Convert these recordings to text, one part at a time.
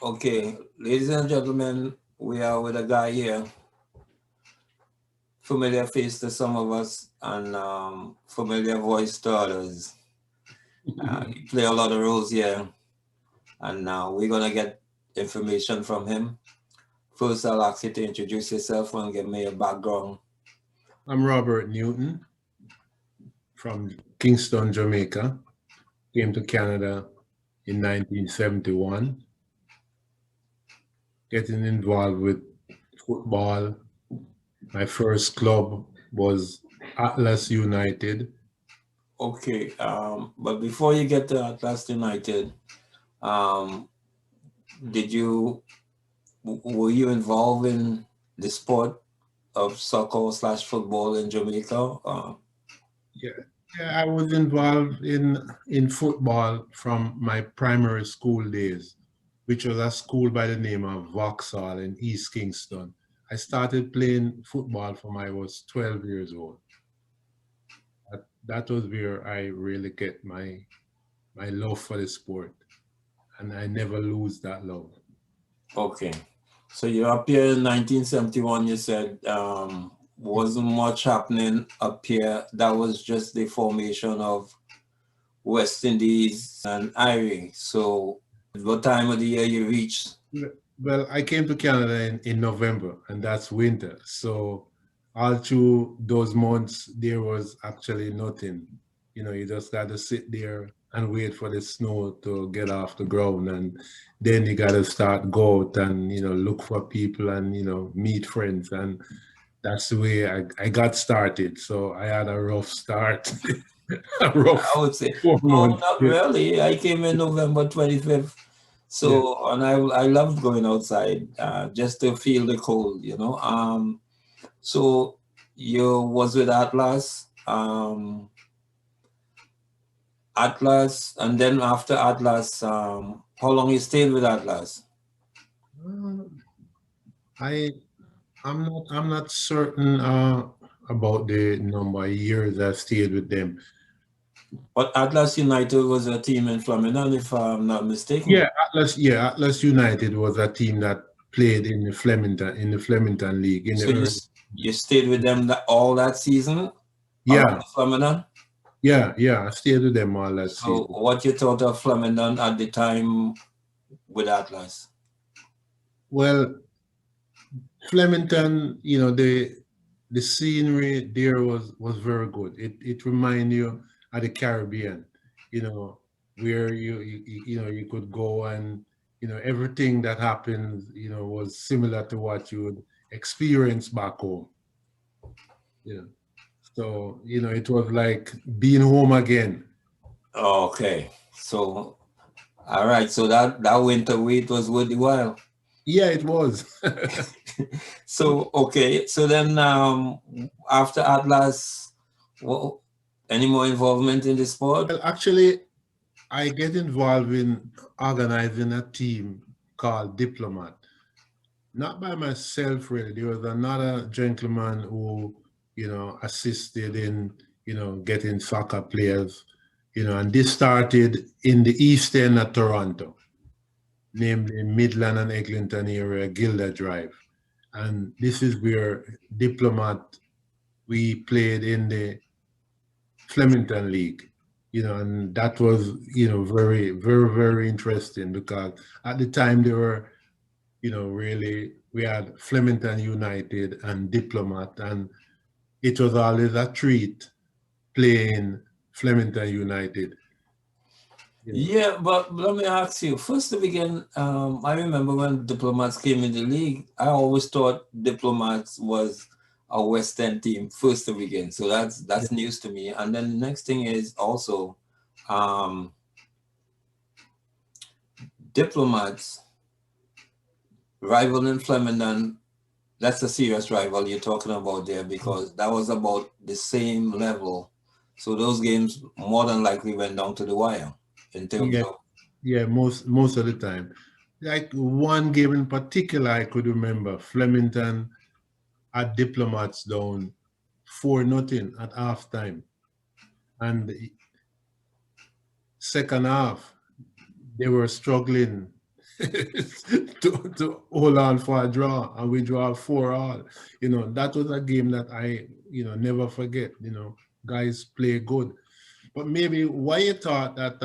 Okay, ladies and gentlemen, we are with a guy here, familiar face to some of us and familiar voice to others. He play a lot of roles here, and now we're gonna get information from him. First, I'll ask you to introduce yourself and give me a background. I'm Robert Newton from Kingston, Jamaica. Came to Canada in 1971, getting involved with football. My first club was Atlas United. Okay, but before you get to Atlas United, um, did you were you involved in the sport of soccer slash football in Jamaica? Yeah, yeah, I was involved in football from my primary school days, which was a school by the name of Vauxhall in East Kingston. I started playing football from I was 12 years old. That was where I really get my love for the sport, and I never lose that love. Okay. So you're up here in 1971, you said wasn't much happening up here. That was just the formation of West Indies and Irie. So what time of the year you reached? Well, I came to Canada in November, and that's winter. So all through those months, there was actually nothing. You just got to sit there and wait for the snow to get off the ground, and then you got to start go out and look for people and meet friends, and that's the way I got started. So I had a rough start, a rough I would say, four no, months. not really. I came in November 25th. Yeah. So, and I loved going outside just to feel the cold. So you was with Atlas, and then after Atlas, how long you stayed with Atlas? Uh, I I'm not certain about the number of years I stayed with them. But Atlas United was a team in Flemingdon, if I'm not mistaken. Yeah, Atlas United was a team that played in the Flemington League in the So early. you stayed with them all that season around Yeah, Flemingdon. yeah, I stayed with them all that So season. what you thought of Flemingdon at the time with Atlas? Well, Flemington, the scenery there was very good. It reminded you of the Caribbean, you know, where you could go and everything that happens, was similar to what you would experience back home. You know. So, it was like being home again. Okay. So all right. So that winter wait was worth the while. Yeah, it was. So okay. So then after Atlas, what, any more involvement in the sport? Well, actually, I get involved in organizing a team called Diplomat. Not by myself, really. There was another gentleman who, assisted in, getting soccer players, and this started in the east end of Toronto, namely Midland and Eglinton area, Gilda Drive. And this is where Diplomat, we played in the Flemington League, and that was, very, very, very interesting because at the time they were, really, we had Flemington United and Diplomat, and it was always a treat playing Flemington United. Yeah, but let me ask you. First to begin, I remember when Diplomats came in the league, I always thought Diplomats was a West End team first to begin. So Yeah, that's news to me. And then the next thing is also um, Diplomats rival in Flemington. That's a serious rival you're talking about there because that was about the same level. So those games more than likely went down to the wire in terms yeah, of yeah, most of the time. Like one game in particular, I could remember Flemington had Diplomats down 4-0 at halftime, and the second half they were struggling. to hold on for a draw, and we draw 4-all. That was a game that I never forget. Guys play good. But maybe why you thought that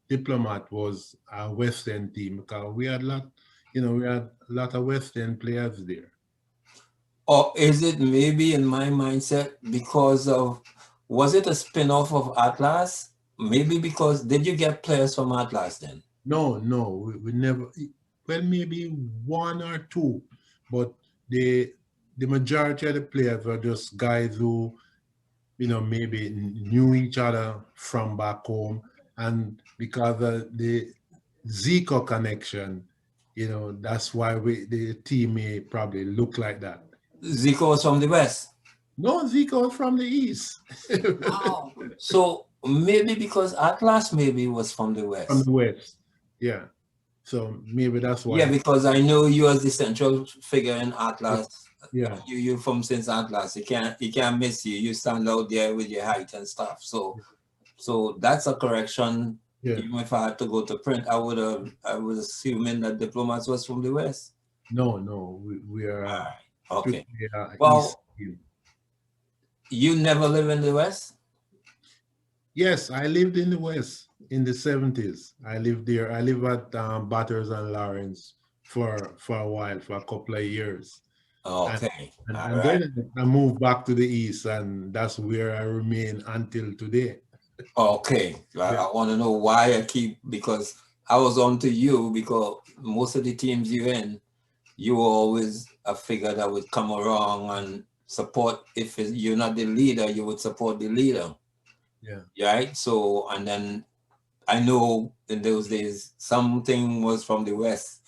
Diplomat was a Western team, because we had a lot of Western players there. Or is it maybe in my mindset because of, was it a spin-off of Atlas? Maybe because, did you get players from Atlas then? No, we never. Well, maybe one or two, but the majority of the players were just guys who maybe knew each other from back home, and because of the Zico connection, that's why the team may probably look like that. Zico was from the West. No, Zico is from the East. Wow. So maybe because Atlas maybe was from the From West. the West, yeah. So maybe that's why. Yeah, because I know you as the central figure in Atlas. Yeah. You from since Atlas. You can't miss you. You stand out there with your height and stuff. So that's a correction. Yeah. Even if I had to go to print, I was assuming that Diplomats was from the West. No, we are All right. Okay. strictly, Well, East team. you never live in the West? Yes, I lived in the West in the 70s. I lived there. I lived at Batters and Lawrence for a while, for a couple of years. Okay. And then I moved back to the East, and that's where I remain until today. Okay. I want to know why because I was on to you, because most of the teams you're in, you were always a figure that would come around and support. If you're not the leader, you would support the leader. Yeah. Right. So, and then I know in those days something was from the West,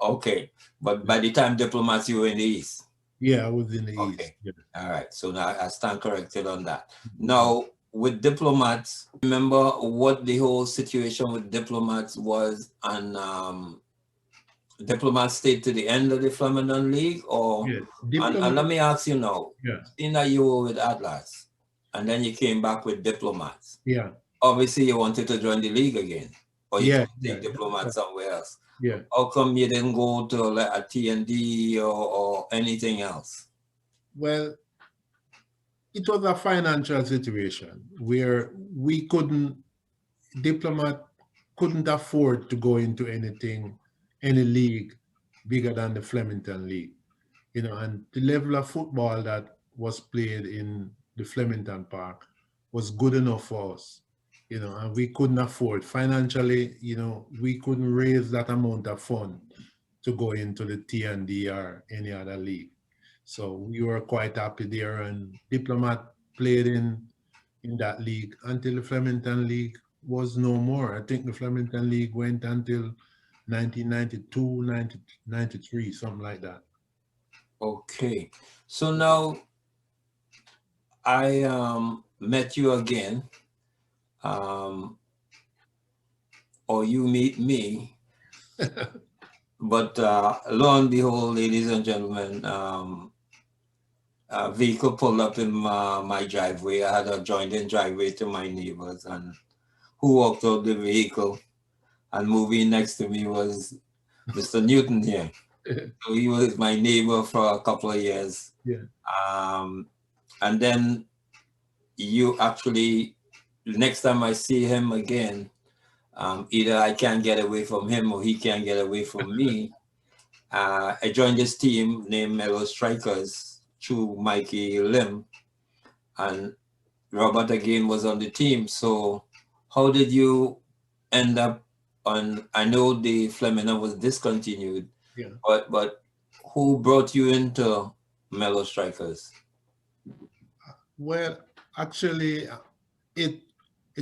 Okay. But by the time Diplomats, you were in the East. Yeah, I was in the East. Okay. Yeah. All right. So now I stand corrected on that. Now, with Diplomats, remember what the whole situation with Diplomats was, and Diplomats stayed to the end of the Flemingdon League, or Yeah. and let me ask you now, Yeah. seeing that you were with Atlas and then you came back with Diplomats, Yeah. obviously you wanted to join the league again, or you could take Yeah. Diplomats somewhere else. Yeah. How come you didn't go to like a T&D or anything else? Well, it was a financial situation where Diplomat couldn't afford to go into any league bigger than the Flemington League. And the level of football that was played in the Flemington Park was good enough for us, and we couldn't afford financially, we couldn't raise that amount of fund to go into the T&D or any other league. So we were quite happy there, and Diplomat played in that league until the Flemington League was no more. I think the Flemington League went until 1992, 1993, something like that. Okay. So now I met you again, or you meet me, but lo and behold, ladies and gentlemen, a vehicle pulled up in my driveway. I had a joined-in driveway to my neighbors, and who walked out the vehicle, and moving next to me was Mr. Newton here. So he was my neighbor for a couple of years. Yeah. And then you actually, next time I see him again, either I can't get away from him or he can't get away from me. I joined this team named Mello Strikers through Mikey Lim, and Robert again was on the team. So how did you end up on, I know the Flemingdon was discontinued, Yeah. but who brought you into Mello Strikers? Well, actually, it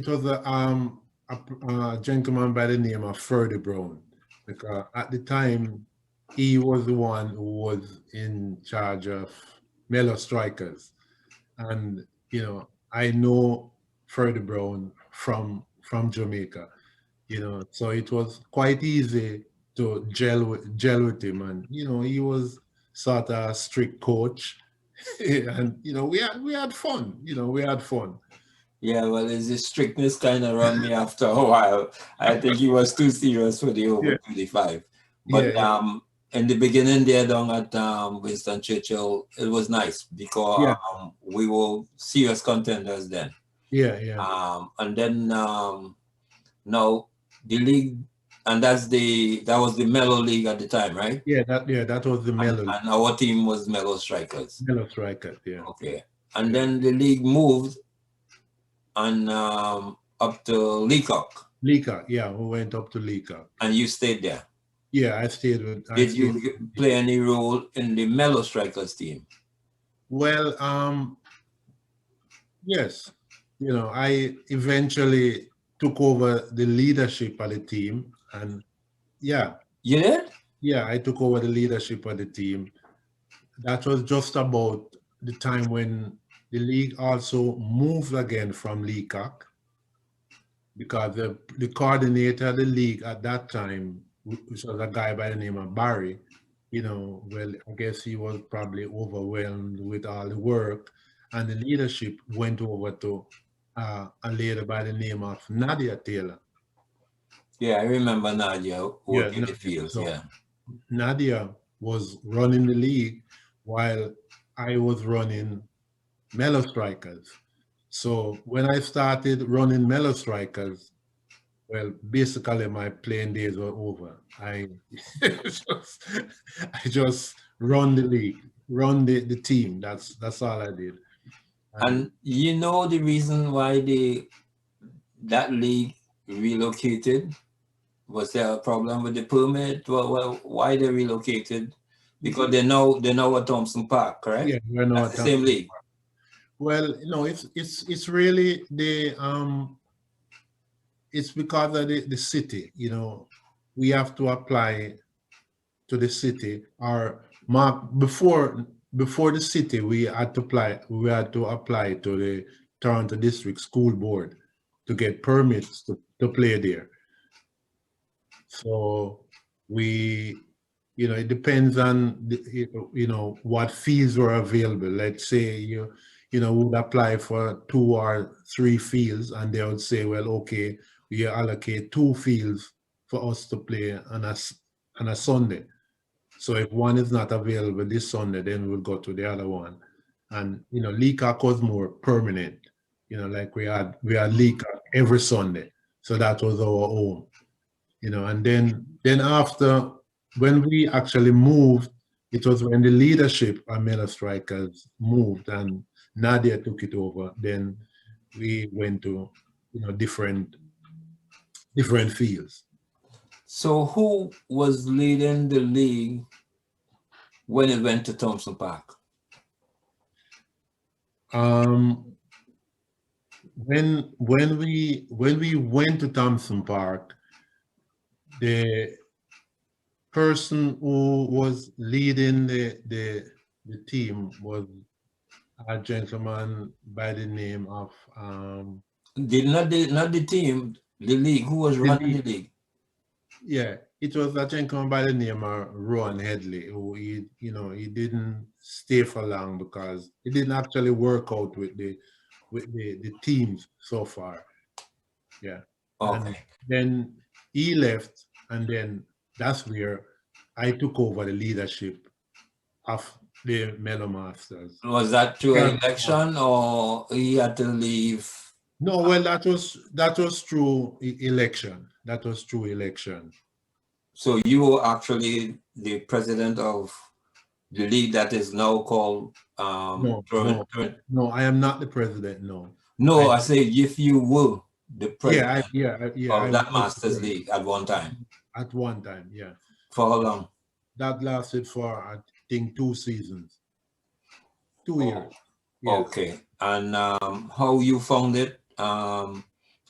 was a gentleman by the name of Ferdy Brown, because at the time he was the one who was in charge of Mellow Strikers, and I know Ferdy Brown from Jamaica, so it was quite easy to gel with him, and he was sort of a strict coach. And we had fun. We had fun. Yeah, well, his strictness kind of run me after a while. I think he was too serious for the over Yeah, 25. yeah, But yeah, in the beginning there down at Winston Churchill, it was nice because yeah, we were serious contenders then. yeah, yeah, And then now the league, and that was the Mellow League at the time, right? yeah. That was the And our team was Mellow Strikers. Mello Strikers. Yeah, Okay. And yeah. then the league moved and up to Leacock, Lika, yeah, we went up to Lika. and you stayed there. Yeah, I Did stayed. you play any role in the Mellow Strikers team? Well, yes, I eventually took over the leadership of the team, and yeah, You did? yeah, I took over the leadership of the team. That was just about the time when the league also moved again from Leacock, because the coordinator of the league at that time, which was a guy by the name of Barry, well, I guess he was probably overwhelmed with all the work, and the leadership went over to a lady by the name of Nadia Taylor. Yeah, I remember Nadia Yeah, working the Nadia. fields. So Yeah. Nadia was running the league while I was running Mello Strikers. So when I started running Mello Strikers, well, basically my playing days were over. just, I just run the league, run the team. That's all I did. And And you know the reason why that league relocated? Was there a problem with the permit? Why they relocated? Because they now at Thompson Park, yeah, correct? we're That's not. the same league. Well, it's really it's because of the city. We have to apply to the city, or mark before the city. We had to apply to the Toronto District School Board to get permits to play there. So we, it depends on what fees were available. Let's say would apply for 2 or 3 fields, and they would say, well, okay, we allocate 2 fields for us to play on a Sunday. So if one is not available this Sunday, then we'll go to the other one. And Leacock was more permanent. Like we had Leacock every Sunday. So that was our home. And then after, when we actually moved, it was when the leadership of Mello Strikers moved and Nadia took it over. Then we went to different fields. So who was leading the league when it went to Thompson Park? Um, when we went to Thompson Park, the person who was leading the team was a gentleman by the name of Not the team, the league. Who was the running the league? yeah, it was a gentleman by the name of Ron Headley, who he didn't stay for long because he didn't actually work out with the teams so far. Yeah. And Okay. then he left, and then that's where I took over the leadership of the Mellow Masters. Was that through Yeah. election or he had to leave? No, well, that was through election. That was through election. So you were actually the president of the league that is now called No, Toronto. no, no. I am not the president. No, No, I I say if you were the yeah, president I of was that the Masters president League at one time. at one time. Yeah, For how long? that lasted for, I think, 2 seasons, two Oh, years. Yes. okay. And how you found it?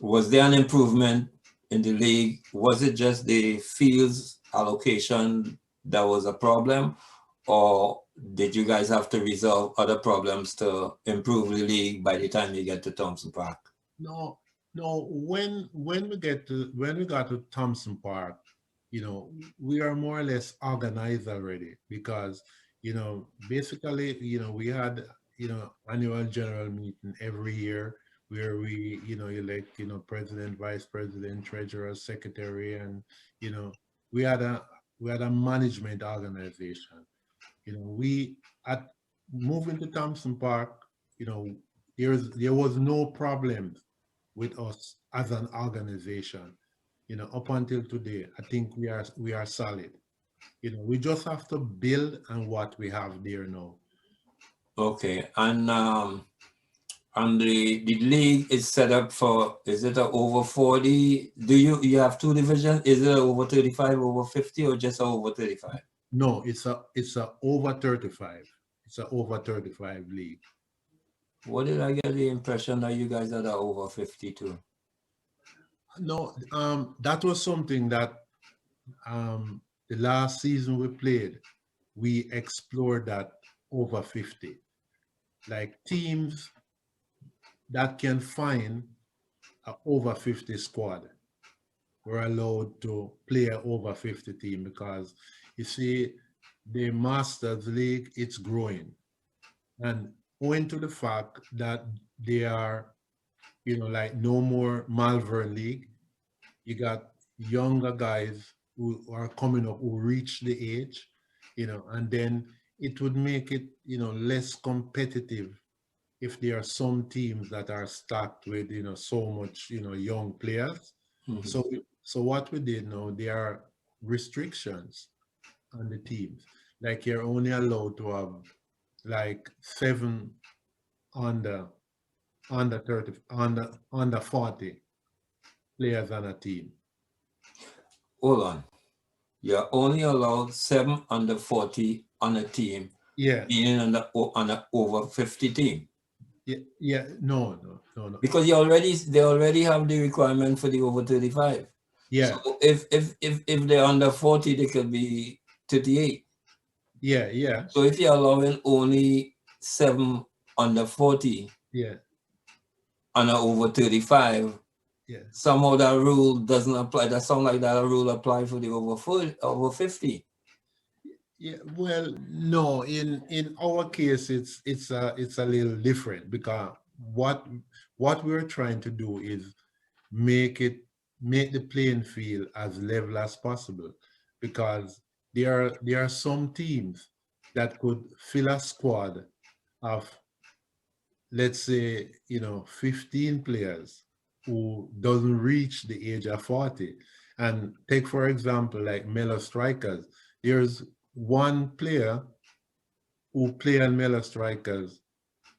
Was there an improvement in the league? Was it just the fields allocation that was a problem, or did you guys have to resolve other problems to improve the league by the time you get to Thompson Park? No, no. When we got to Thompson Park, we are more or less organized already, because basically we had annual general meeting every year. where we, elect, president, vice president, treasurer, secretary, and you know, we had a management organization. We at moving to Thompson Park, you know, there was no problem with us as an organization. Up until today, I think we are solid. We just have to build on what we have there now. Okay, and the league is set up for, is it a over 40? Do you have two divisions? Is it a over 35, over 50, or just a over 35? No, it's a over 35. It's a over 35 league. What did I get the impression that you guys are the over 52? No, that was something that the last season we played, we explored that over 50. Like teams that can find a over 50 squad were allowed to play a over 50 team, because you see the Masters League, it's growing. And owing to the fact that they are, like no more Malvern League, you got younger guys who are coming up who reach the age, and then it would make it, less competitive if there are some teams that are stacked with, so much, young players. Mhm. So what we did now, there are restrictions on the teams. Like you're only allowed to have like 7 under 30 under 40 players on a team. Hold on. You're only allowed 7 under 40 on a team, Yeah, being on an over 50 team. yeah. No. Because they already have the requirement for the over 35. Yeah, So if they're under 40, they could be 38. yeah, So if you're allowing only 7 under 40 yeah, on an over 35, yeah. somehow that rule doesn't apply. That sounds like that rule apply for the over 50. Yeah, well, no. In our case, it's a little different, because what we're trying to do is make it make the playing field as level as possible, because there are some teams that could fill a squad of, let's say, 15 players who doesn't reach the age of 40. And take for example like Mello Strikers. There's one player who play on Mello Strikers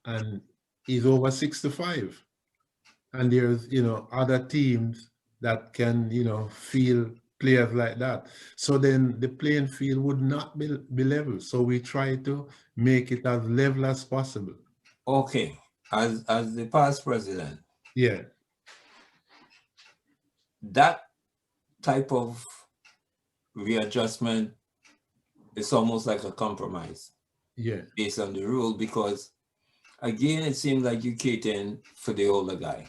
and he's over 65. And there's, other teams that can, field players like that. So then the playing field would not be level. So we try to make it as level as possible. Okay, as the past president, Yeah, that type of readjustment is almost like a compromise yeah, based on the rule, because again, it seems like you catering for the older guy.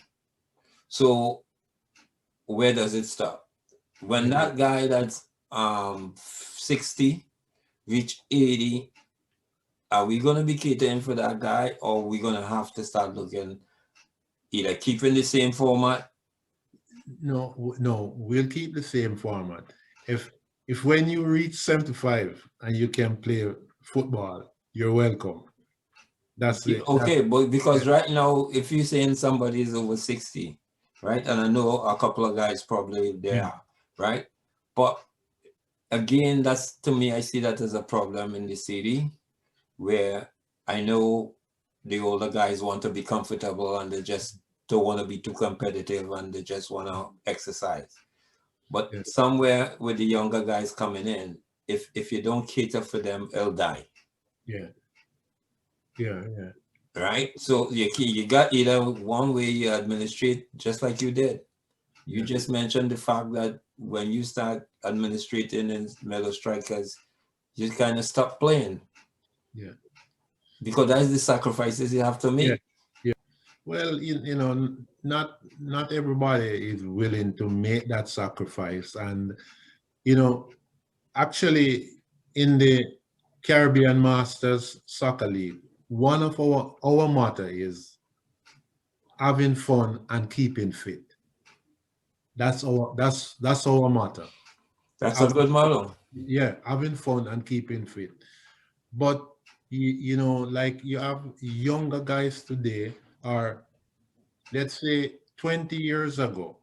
So where does it stop? When yeah. that guy that's 60 reach 80, are we gonna be catering for that guy, or are we gonna have to start looking either keeping the same format? No, we'll keep the same format. If when you reach 75 and you can play football, you're welcome. That's it. Okay, but Yeah, because right now, if you're saying somebody is over 60, right, and I know a couple of guys probably there, right? But again, that's, to me, I see that as a problem in the city, where I know the older guys want to be comfortable and they just don't want to be too competitive and they just want to exercise. But yeah, somewhere with the younger guys coming in, if you don't cater for them, they'll die. yeah, yeah. Right? So you got either one way you administrate, just like you did. You Yeah, just mentioned the fact that when you start administrating in Mellow Strikers, you kind of stop playing, yeah, because that's the sacrifices you have to yeah, make. yeah. Well, not everybody is willing to make that sacrifice, and you know, actually, in the Caribbean Masters Soccer League, one of our motto is having fun and keeping fit. That's our motto. That's a good model. Yeah, having fun and keeping fit. But like you have younger guys today, or let's say 20 years ago,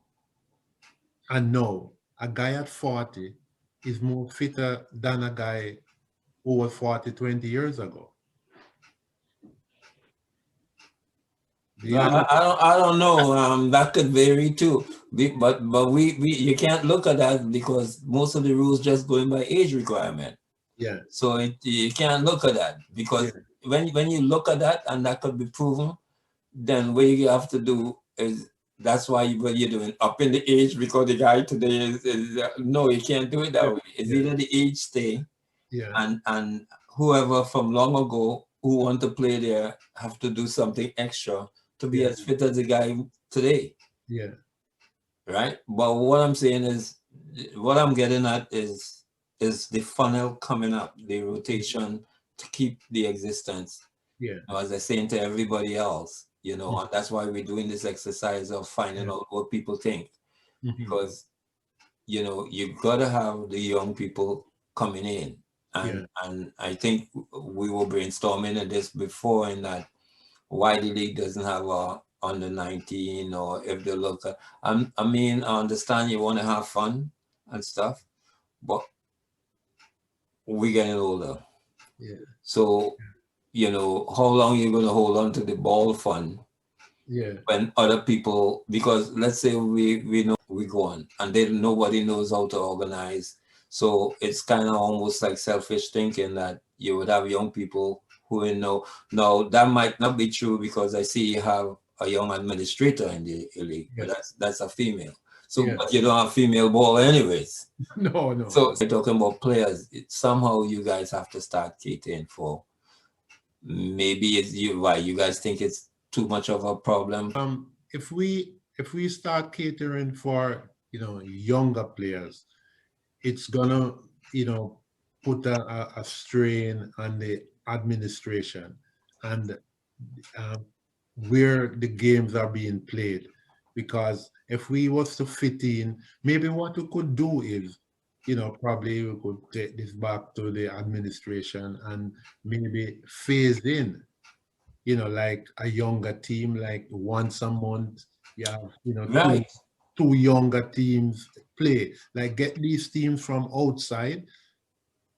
and now a guy at 40 is more fitter than a guy who was 40 20 years ago. Do you agree? I don't know. That could vary too. But you can't look at that because most of the rules just going by age requirement. Yeah, So you can't look at that yeah, because when you look at that and that could be proven, then what you have to do is that's why what you're doing up in the age because the guy today is no, you can't do it that yeah, way. It's yeah, either the age stay yeah, and whoever from long ago who want to play there have to do something extra to be yeah, as fit as the guy today, yeah, right? But what I'm saying is, what I'm getting at is the funnel coming up, the rotation to keep the existence. yeah, As I saying to everybody else, mhm, and that's why we're doing this exercise of finding yeah, out what people think, mhm, because you gotta have the young people coming in, yeah, and I think we were brainstorming at this before in that why the league doesn't have a under 19 or if they look at, I mean I understand you want to have fun and stuff, but we're getting older, yeah, so how long you gonna hold on to the ball fund yeah, when other people, because let's say we know we go on and then nobody knows how to organize, so it's kind of almost like selfish thinking that you would have young people who know. Now that might not be true because I see you have a young administrator in the league, but yeah, that's a female, so yeah. but you don't have female ball anyways. No, no. So talking about players, somehow you guys have to start catering for, maybe it's you, why you guys think it's too much of a problem. If we start catering for younger players, it's gonna put a strain on the administration and um, where the games are being played. Because if we was to fit in, maybe what we could do is, probably we could take this back to the administration and maybe phase in, like a younger team, like once a month, you have, two Right. two younger teams play. Like get these teams from outside,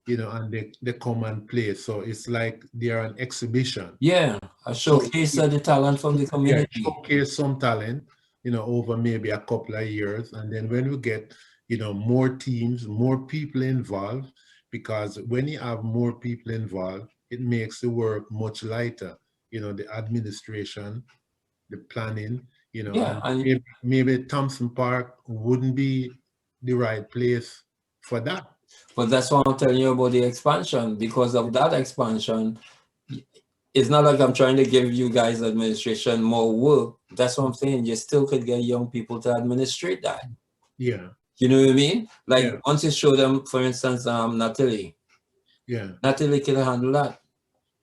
and they come and play. So it's like they're an exhibition. Yeah, a So showcase of the talent from the yeah, community. showcase some talent, over maybe a couple of years. And then when we get, more teams, more people involved, because when you have more people involved, it makes the work much lighter, the administration, the planning, Yeah, and and maybe Thompson Park wouldn't be the right place for that. but that's what I'm telling you about the expansion. Because of that expansion, it's not like I'm trying to give you guys administration more work. That's what I'm saying. You still could get young people to administrate that. Yeah, You know what I mean? Like yeah, once you show them, for instance, yeah, Natalie can handle that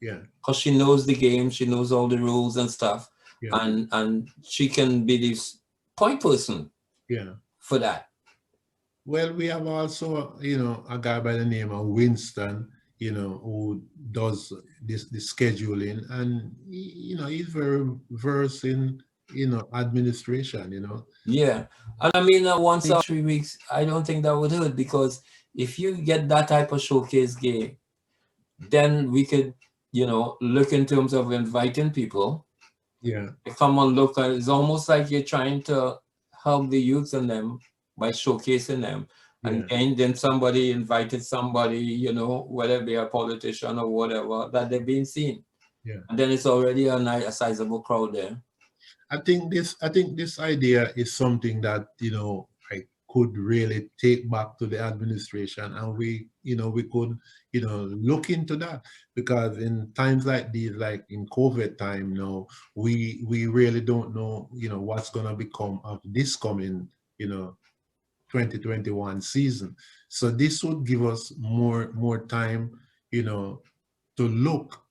yeah, because she knows the game, she knows all the rules and stuff, yeah, and she can be this point person yeah. for that. Well, we have also, a guy by the name of Winston, who does the scheduling, and he's very versed in, administration. Yeah, and I mean, once every 3 weeks, I don't think that would hurt because if you get that type of showcase game, then we could, look in terms of inviting people Yeah, to come and look. It's almost like you're trying to help the youth in them by showcasing them. And yeah, then somebody invited somebody, whether they are a politician or whatever, that they've been seen. yeah. And then it's already a sizable crowd there. I think this idea is something that I could really take back to the administration, and we could look into that, because in times like these, like in COVID time now, we really don't know what's gonna become of this coming you know 2021 season. So this would give us more time, to look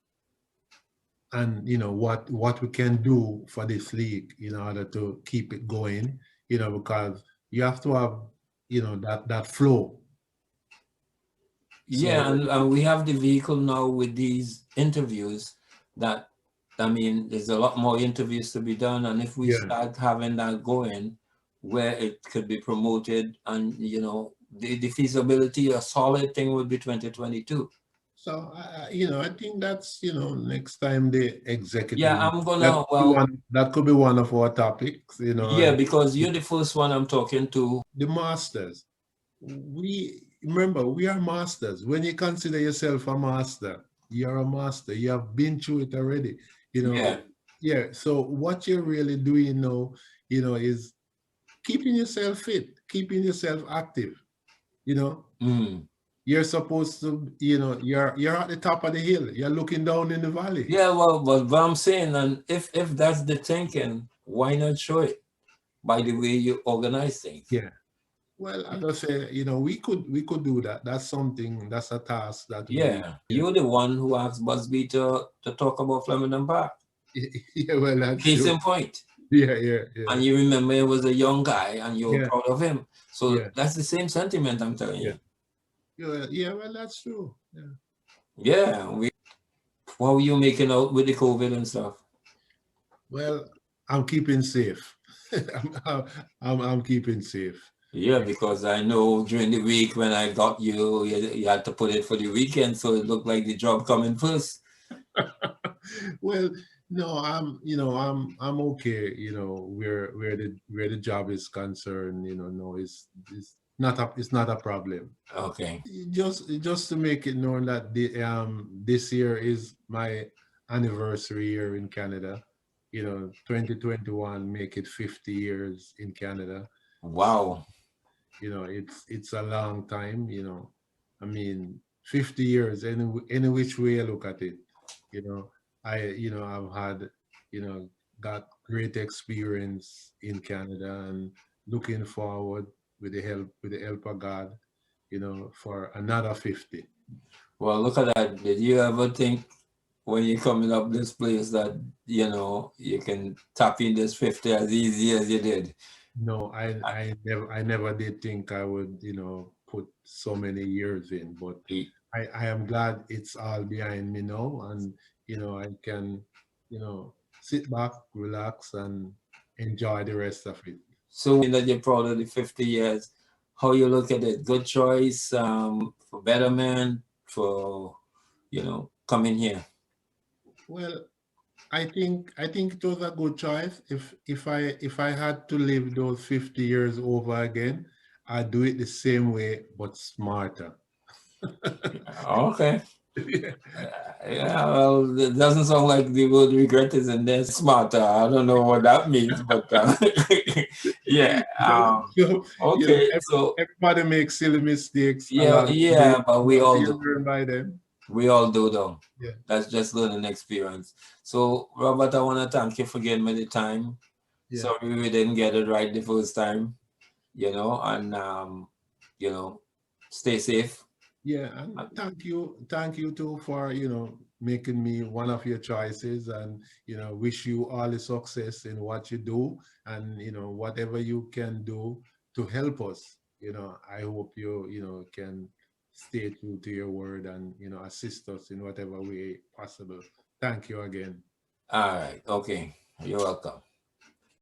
and what we can do for this league in order to keep it going, because you have to have that flow. Yeah, So and we have the vehicle now with these interviews that, I mean, there's a lot more interviews to be done. And if we yeah, start having that going where it could be promoted and, the feasibility, a solid thing would be 2022. so I think that's next time the Yeah, executive, I'm gonna, well, that could be one of our topics, yeah, and because you're the first one I'm talking to. the masters. We remember we are masters. When you consider yourself a master, you're a master. You have been through it already. Yeah. Yeah. So what you're really doing now, is keeping yourself fit, keeping yourself active. You know, Mm. you're supposed to, you're at the top of the hill. You're looking down in the valley. Yeah, well, but what I'm saying, and if that's the thinking, why not show it by the way you organize things? Yeah. Well, as I say, we could do that. That's something. That's a task that we. Yeah, you're the one who asked Busby to talk about Flemingdon Park. Yeah. Well, that's Case true. in point. Yeah. Yeah. Yeah. And you remember he was a young guy and you were Yeah. proud of him. So Yeah. that's the same sentiment I'm telling Yeah. you. Yeah. Yeah. Well, that's true. Yeah. Yeah, how were you making out with the COVID and stuff? Well, I'm keeping safe. I'm keeping safe. Yeah, because I know during the week when I got you had to put it for the weekend, so it looked like the job coming first. Well, no, I'm okay. Where the job is concerned, no, it's not a problem. Okay. Just to make it known that this year is my anniversary year in Canada. 2021 make it 50 years in Canada. Wow. It's a long time. I mean, 50 years, any which way I look at it. you know I've had, got great experience in Canada, and looking forward with the help of God, for another 50. Well, look at that. Did you ever think when you're coming up this place that, you can tap in this 50 as easy as you did? No, I never did think I would, put so many years in, but I- I am glad it's all behind me now, and I can, sit back, relax, and enjoy the rest of it. So that you're proud of the 50 years, how you look at it? Good choice, for betterment, for, coming here. Well, I think it was a good choice. If I had to live those 50 years over again, I'd do it the same way but smarter. Okay. Yeah. Yeah, well, it doesn't sound like the word regret is in there. Smarter. I don't know what that means, but yeah. So, Okay. So everybody makes silly mistakes yeah, along the way. yeah, but we all You do. learn by them. We all do though. Yeah. That's just learning experience. So Robert, I want to thank you for giving me the time. Yeah. Sorry we didn't get it right the first time, and you know, stay safe. Yeah, and thank you too for making me one of your choices, and wish you all the success in what you do, and whatever you can do to help us. I hope you can stay true to your word, and assist us in whatever way possible. Thank you again. All right. Okay. You're welcome.